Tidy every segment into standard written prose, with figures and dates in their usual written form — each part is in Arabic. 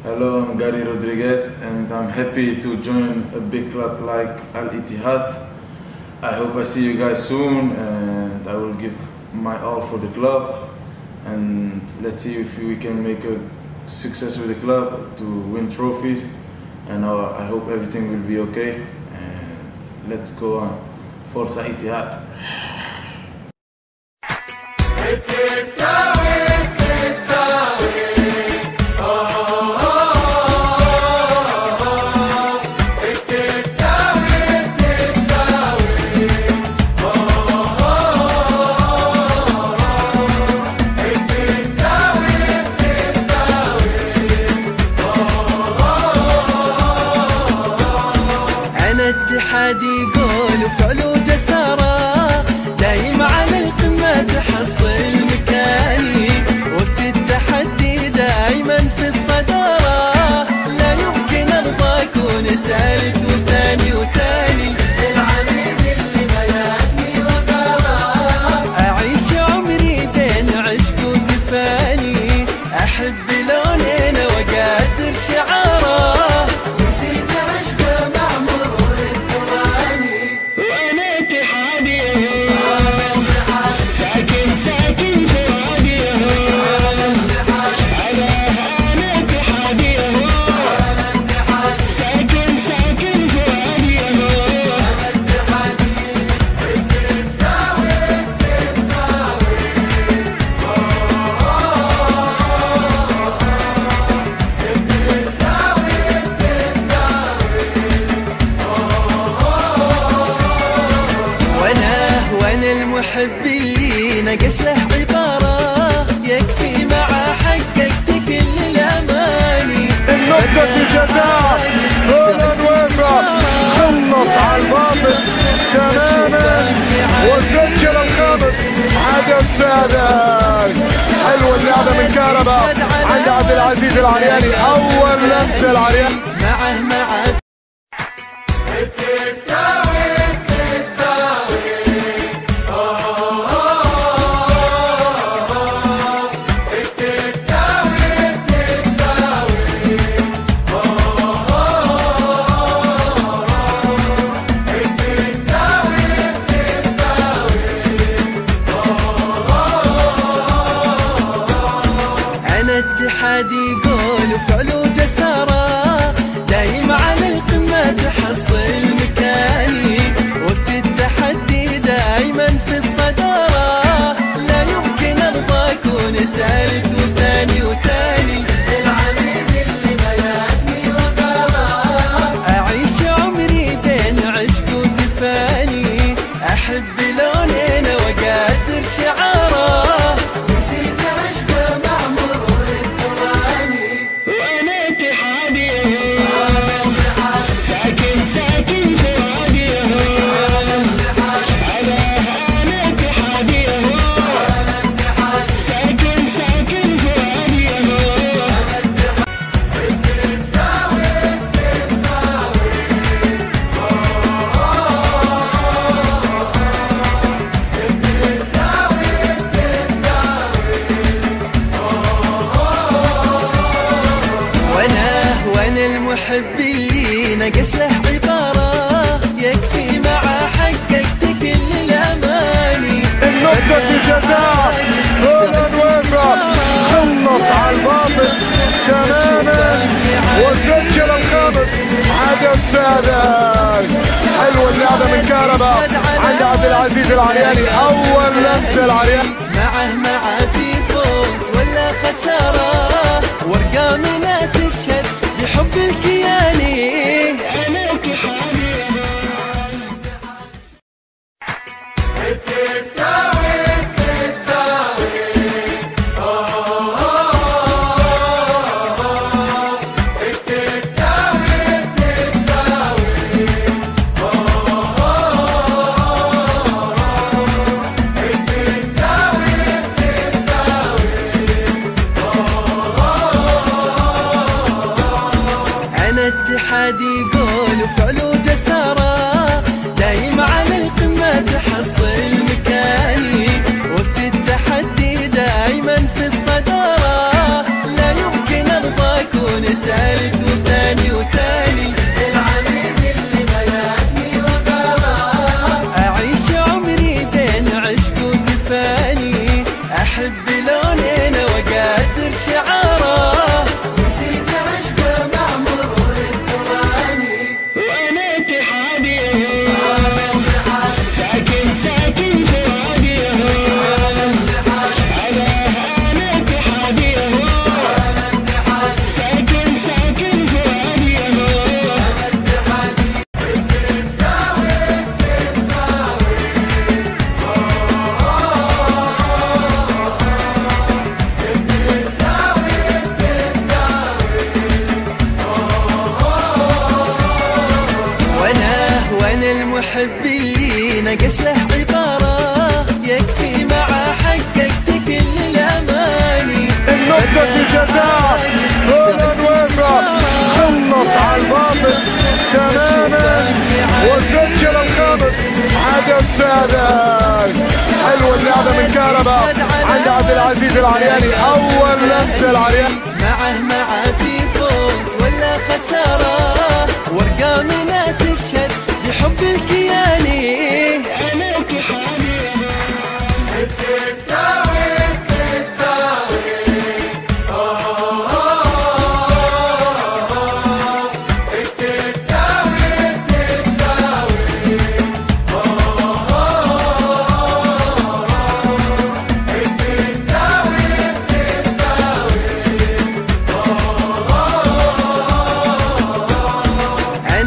Hello, I'm Gary Rodriguez and I'm happy to join a big club like Al Ittihad. I hope I see you guys soon and I will give my all for the club, and let's see if we can make a success with the club to win trophies, and I hope everything will be okay, and let's go on. Forza Ittihad. اتحادي يقول وفعل وجسارة دايم على القمة تحصل مكاني، وقت التحدي دايما في الصدارة، لا يمكن ارضى اكون الثالث والثاني العميد اللي ملكني وقرار، اعيش عمري بين عشق وتفاني، احب لونين واقدر شعاره، المحب اللي نقش له عبارة يكفي مع حققت كل الأماني، النقطة في الجزاء هولاند ويفرح خلص على الباطل تماما وسجل الخامس، عدم سادس. حلوة اللعبة من كهربا عند عبد العزيز العرياني، أول لمسة العرياني معه اتحادي يقول وفعل وجسارة دايم على القمة تحصل مكاني، وقت التحدي دايما في الصدارة، لا يمكن ارضى اكون الثالث والثاني العميد اللي ملكني وقرار، اعيش عمري بين عشق وتفاني، احب لونين واقدر شعاره، المحب اللي نقش له عبارة يكفي مع حققت كل الأماني، النقطة في الجزاء هولاند ويفرح خلص على الباطل تماما وسجل الخامس، عدم سادس. حلوة اللعبة من كهربا عند عبد العزيز العرياني، أول لمسة العرياني معه في فوز ولا خسارة، وارقام لا تشهد بحب الكياني. اتحادي يقول وفعل وجسارة دايم على القمة تحصل مكاني، وقت التحدي دايما في الصدارة، لا يمكن ارضى اكون المحب اللي نقش له عبارة يكفي مع حققت كل الأماني. النقطة في جزاء فيلانويفا، خلص على الباطل تماما وسجل الخامس، هدف سادس. حلوة اللعبة من كهربا عند عبد العزيز العرياني، أول لمسة العرياني. معه في فوز ولا خسارة، وارقامنا تشهد بحب الكياني.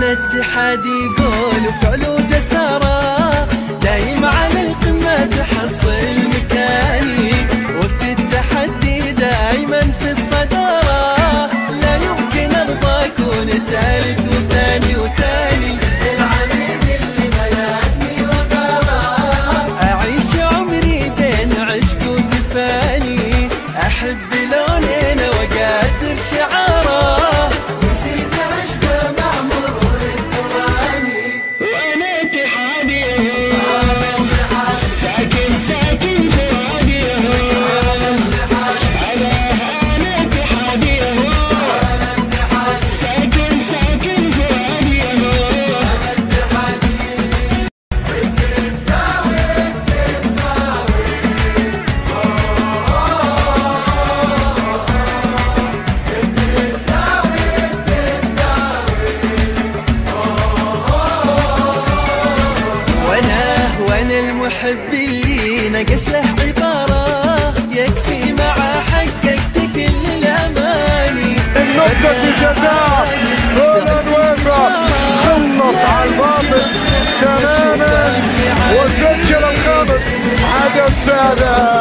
اتحادي قول وفعل وجسارة، دايم على القمة تحصل مكاني، وقت التحدي دايما في الصدارة، لا يمكن ارضى اكون الثالث وثاني وثاني. العميد اللي ملكني وقرار، اعيش عمري بين عشق وتفاني، احب لونين واقدر شعاره. المحب اللي نقش له عبارة يكفي مع حققت كل الأماني. النقطة في جزاء فيلانويفا، خلص على الباطل تماما وسجل الخامس، هدف سادس.